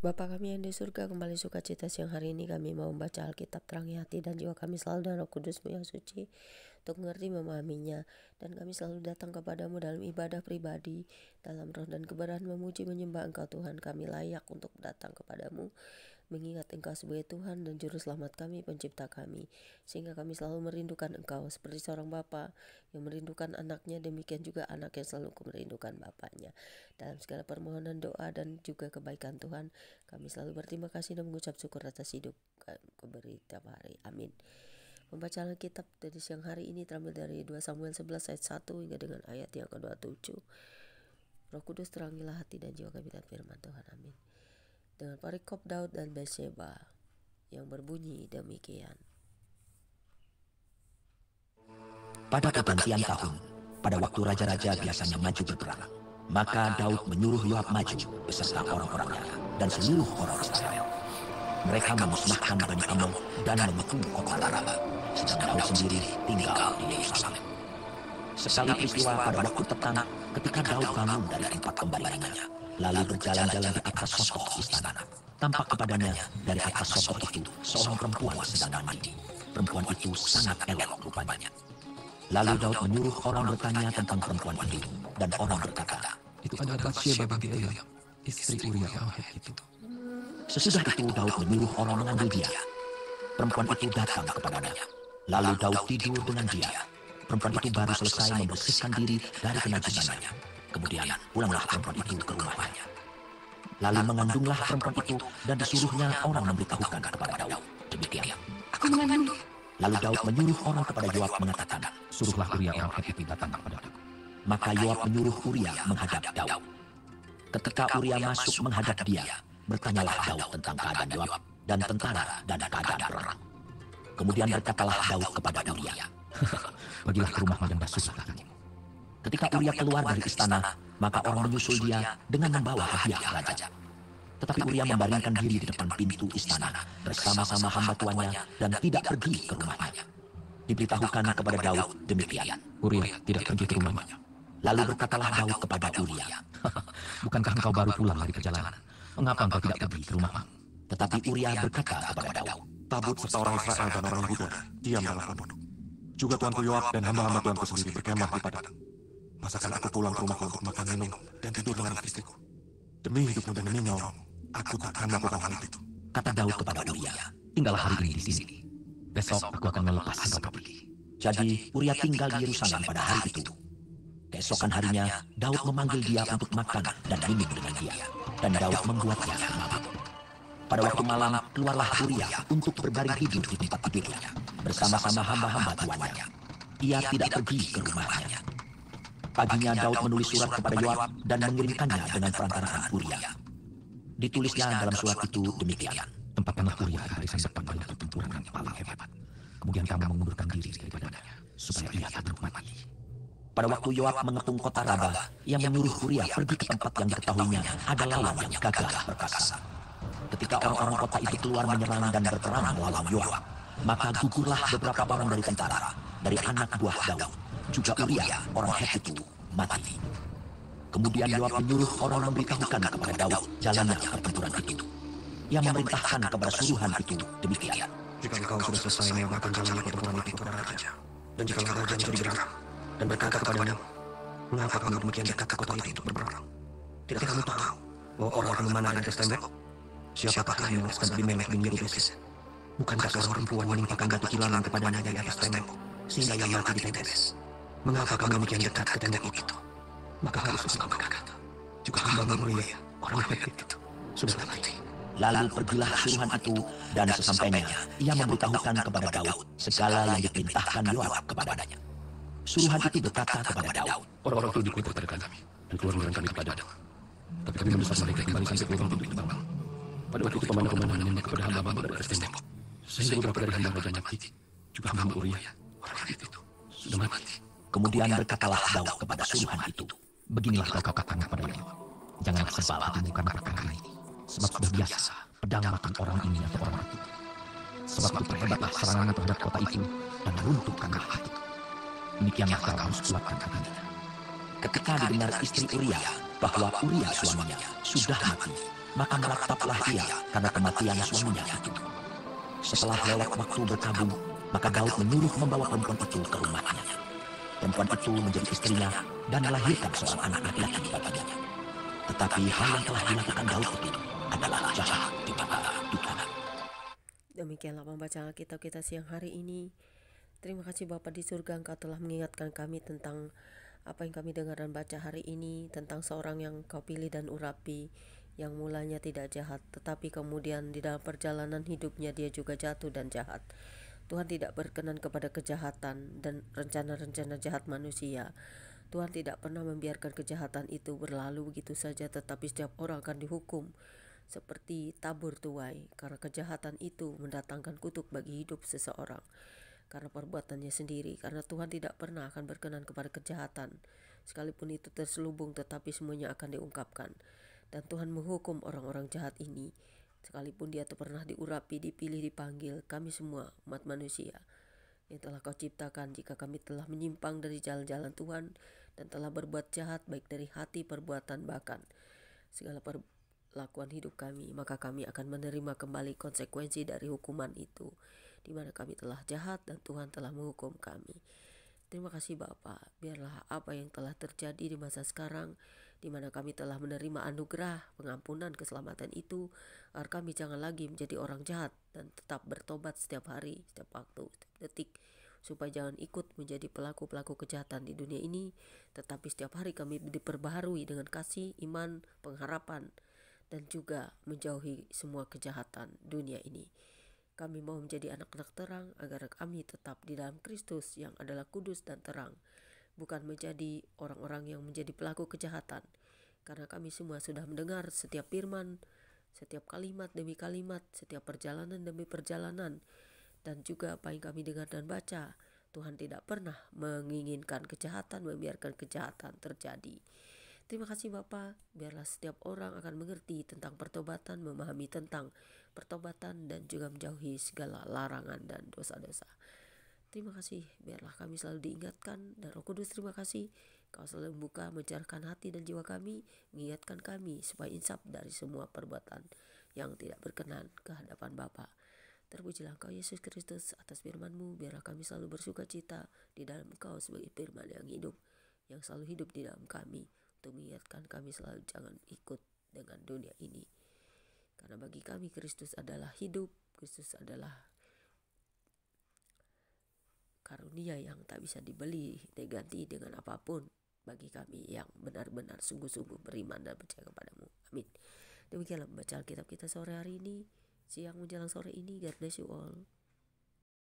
Bapa kami yang di surga, kembali sukacita siang hari ini kami mau membaca Alkitab, terangi hati dan jiwa kami selalu dalam Roh Kudus-Mu yang suci untuk mengerti memahaminya. Dan kami selalu datang kepadamu dalam ibadah pribadi, dalam roh dan kebenaran memuji menyembah Engkau Tuhan. Kami layak untuk datang kepadamu, mengingat Engkau sebagai Tuhan dan Juru Selamat kami, Pencipta kami. Sehingga kami selalu merindukan Engkau seperti seorang bapa yang merindukan anaknya, demikian juga anak yang selalu merindukan bapaknya. Dalam segala permohonan doa dan juga kebaikan Tuhan, kami selalu berterima kasih dan mengucap syukur atas hidup keberi tiap hari. Amin. Pembacaan Alkitab dari siang hari ini terambil dari 2 Samuel 11 ayat 1 hingga dengan ayat yang ke-27. Roh Kudus terangilah hati dan jiwa kami dan firman Tuhan. Amin. Dengan parikop Daud dan Bathsheba yang berbunyi demikian. Pada pergantian tahun, pada waktu raja-raja biasanya maju berperang, maka Daud menyuruh Yoab maju beserta orang-orangnya dan seluruh orang Israel. Mereka memusnahkan Bani Amon dan mengepung kota Raba, sedang Daud sendiri tinggal di Yerusalem. Sekali peristiwa pada waktu petang, ketika Daud bangun dari tempat pembaringannya, lalu berjalan-jalan di atas sokoh istana, tampak kepadanya dari atas sokoh itu seorang perempuan sedang mandi. Perempuan itu sangat elok rupanya. Lalu Daud menyuruh orang bertanya tentang perempuan itu, dan orang berkata, "Itu adalah Bathsheba binti Eliam, istri Uria orang Het itu." Sesudah itu Daud menyuruh orang mengambil dia. Perempuan itu datang kepadanya. Lalu Daud tidur dengan dia. Perempuan itu baru selesai membersihkan diri dari kenajisannya. Kemudian pulanglah perempuan itu ke rumahnya. Lalu mengandunglah perempuan itu dan disuruhnya orang memberitahukan kepada Daud. Demikian. Aku mengandung. Lalu Daud menyuruh orang kepada Yoab mengatakan, "Suruhlah Uria orang Het itu datang kepadaku." maka Yoab menyuruh Uria menghadap Daud. Ketika Uria masuk menghadap dia, bertanyalah Daud tentang keadaan Yoab dan tentara dan keadaan perang. Kemudian berkatalah Daud kepada Uria, "Bagilah ke rumahmu dan basuhlah kakimu." ketika Uria keluar dari istana, maka orang menyusul dia dengan membawa hadiah raja. Tetapi Uria membaringkan diri di depan pintu istana bersama-sama hamba tuannya dan tidak pergi ke rumahnya. Diberitahukan kepada Daud demikian. Uria tidak pergi ke rumahnya. Lalu berkatalah Daud kepada Uria, "Bukankah engkau baru pulang dari perjalanan? Mengapa engkau tidak pergi ke rumahmu?" tetapi Uria berkata kepada Daud, Tabut serta orang Israel dan orang Yehuda diam dalam pondok. Juga tuanku Yoab dan hamba-hamba tuanku sendiri berkemah di padang. Masakan aku pulang ke rumahku untuk makan minum dan tidur dengan istriku. Demi hidupmu dan demi nyawamu, aku takkan melakukan hal itu. kata Daud kepada Uria. "Tinggallah hari ini di sini. Besok aku akan melepas engkau pergi." Jadi Uria tinggal di Yerusalem pada hari itu. Keesokan harinya, Daud memanggil dia untuk makan dan minum dengan dia. Dan Daud membuatnya mabuk. Pada waktu malam, keluarlah Uria untuk berbaring tidur di tempat tidurnya, bersama-sama hamba-hamba tuannya. Ia tidak pergi ke rumahnya. Paginya Daud menulis surat kepada Yoab dan mengirimkannya dengan perantaraan Uria. Ditulisnya dalam surat itu demikian. "Tempatkanlah Uria di barisan depan banyak pertempuran yang paling hebat. Kemudian kamu mengundurkan diri daripadanya, supaya ia tak mati." Pada waktu Yoab mengepung kota Raba, ia menyuruh Uria pergi ke tempat yang diketahuinya ada lawan yang gagah perkasa. Ketika orang-orang kota itu keluar menyerang dan berperang melawan Yoab, maka gugurlah beberapa orang dari tentara, dari anak buah Daud. Juga Uria, orang Het itu, mati. Kemudian Yoab menyuruh orang memberitahukan kepada Daud jalannya pertempuran itu. Ia memerintahkan kepada suruhan itu demikian. Jika engkau sudah selesai mengabarkan jalannya pertempuran itu kepada raja, dan jika raja menjadi geram dan berkata kepadanya, "Mengapa kamu demikian dekat ke kota itu untuk berperang? Tidakkah kamu tahu bahwa orang akan memanah di atas tembok? Siapakah yang menewaskan Abimelek bin Yerubes? Bukankah seorang perempuan menimpakan batu kilangan kepadanya dari atas tembok, sehingga ia mati di Tebes? Mengapa kamu demikian dekat ke tembok itu? Maka harus engkau berkata, juga hamba-Mu Uria, orang Het itu, sudah mati." Lalu pergilah suruhan itu, dan sesampainya ia memberitahukan kepada Daud segala yang diperintahkan Yoab kepadanya. Suruhan itu berkata kepada Daud, "Orang-orang itu dikutuk pada kami dan keluar menyerang kami kepadamu. Tapi kami mendesak mereka kembali sampai ke lubang pintu gerbang. Pada waktu itu pemanah-pemanah menembak kepada hamba-hamba dari atas tembok, sehingga beberapa dari hamba rajanya mati. Juga hamba Uria, orang Het itu, sudah mati." Kemudian berkatalah Daud kepada suruhan itu, "Beginilah kau katakan kepada Yoab, jangan sebal hatimu karena perkara ini, sebab sudah biasa pedang makan orang ini atau orang itu. Sebab itu perhebatlah serangan terhadap kota itu dan runtuhkanlah itu. Demikianlah kau harus kuatkan hatinya." Ketika didengar istri Uria bahwa Uria suaminya sudah mati, maka merataplah ia karena kematian suaminya itu. Setelah lewat waktu berkabung, maka Daud menyuruh membawa perempuan itu ke rumahnya. Perempuan itu menjadi istrinya dan melahirkan seorang anak laki-laki baginya. Tetapi hal yang telah dilakukan Daud itu adalah jahat di mata Tuhan. Demikianlah pembacaan Alkitab kita siang hari ini. Terima kasih Bapa di surga, Engkau telah mengingatkan kami tentang apa yang kami dengar dan baca hari ini, tentang seorang yang Kau pilih dan urapi, yang mulanya tidak jahat, tetapi kemudian di dalam perjalanan hidupnya dia juga jatuh dan jahat. Tuhan tidak berkenan kepada kejahatan dan rencana-rencana jahat manusia. Tuhan tidak pernah membiarkan kejahatan itu berlalu begitu saja, tetapi setiap orang akan dihukum seperti tabur tuai, karena kejahatan itu mendatangkan kutuk bagi hidup seseorang karena perbuatannya sendiri. Karena Tuhan tidak pernah akan berkenan kepada kejahatan, sekalipun itu terselubung, tetapi semuanya akan diungkapkan. Dan Tuhan menghukum orang-orang jahat ini, sekalipun dia pernah diurapi, dipilih, dipanggil. Kami semua umat manusia yang telah Kau ciptakan, jika kami telah menyimpang dari jalan-jalan Tuhan dan telah berbuat jahat, baik dari hati, perbuatan, bahkan segala perlakuan hidup kami, maka kami akan menerima kembali konsekuensi dari hukuman itu, di mana kami telah jahat dan Tuhan telah menghukum kami. Terima kasih Bapa, biarlah apa yang telah terjadi di masa sekarang, di mana kami telah menerima anugerah pengampunan keselamatan itu, agar kami jangan lagi menjadi orang jahat dan tetap bertobat setiap hari, setiap waktu, setiap detik, supaya jangan ikut menjadi pelaku-pelaku kejahatan di dunia ini, tetapi setiap hari kami diperbaharui dengan kasih, iman, pengharapan, dan juga menjauhi semua kejahatan dunia ini. Kami mau menjadi anak-anak terang agar kami tetap di dalam Kristus yang adalah kudus dan terang, bukan menjadi orang-orang yang menjadi pelaku kejahatan. Karena kami semua sudah mendengar setiap firman, setiap kalimat demi kalimat, setiap perjalanan demi perjalanan, dan juga apa yang kami dengar dan baca. Tuhan tidak pernah menginginkan kejahatan, membiarkan kejahatan terjadi. Terima kasih Bapa, biarlah setiap orang akan mengerti tentang pertobatan, memahami tentang pertobatan, dan juga menjauhi segala larangan dan dosa-dosa. Terima kasih, biarlah kami selalu diingatkan, dan Roh Kudus terima kasih, Kau selalu membuka, mencerahkan hati dan jiwa kami, mengingatkan kami supaya insaf dari semua perbuatan yang tidak berkenan ke hadapan Bapa. Terpujilah Engkau Yesus Kristus atas firman-Mu, biarlah kami selalu bersuka cita di dalam Engkau sebagai firman yang hidup, yang selalu hidup di dalam kami, untuk mengingatkan kami selalu jangan ikut dengan dunia ini. Karena bagi kami Kristus adalah hidup, Kristus adalah karunia yang tak bisa dibeli, diganti dengan apapun bagi kami yang benar-benar sungguh-sungguh beriman dan percaya kepada-Mu. Amin. Demikianlah pembacaan kitab kita sore hari ini, siang menjelang sore ini. God bless you all.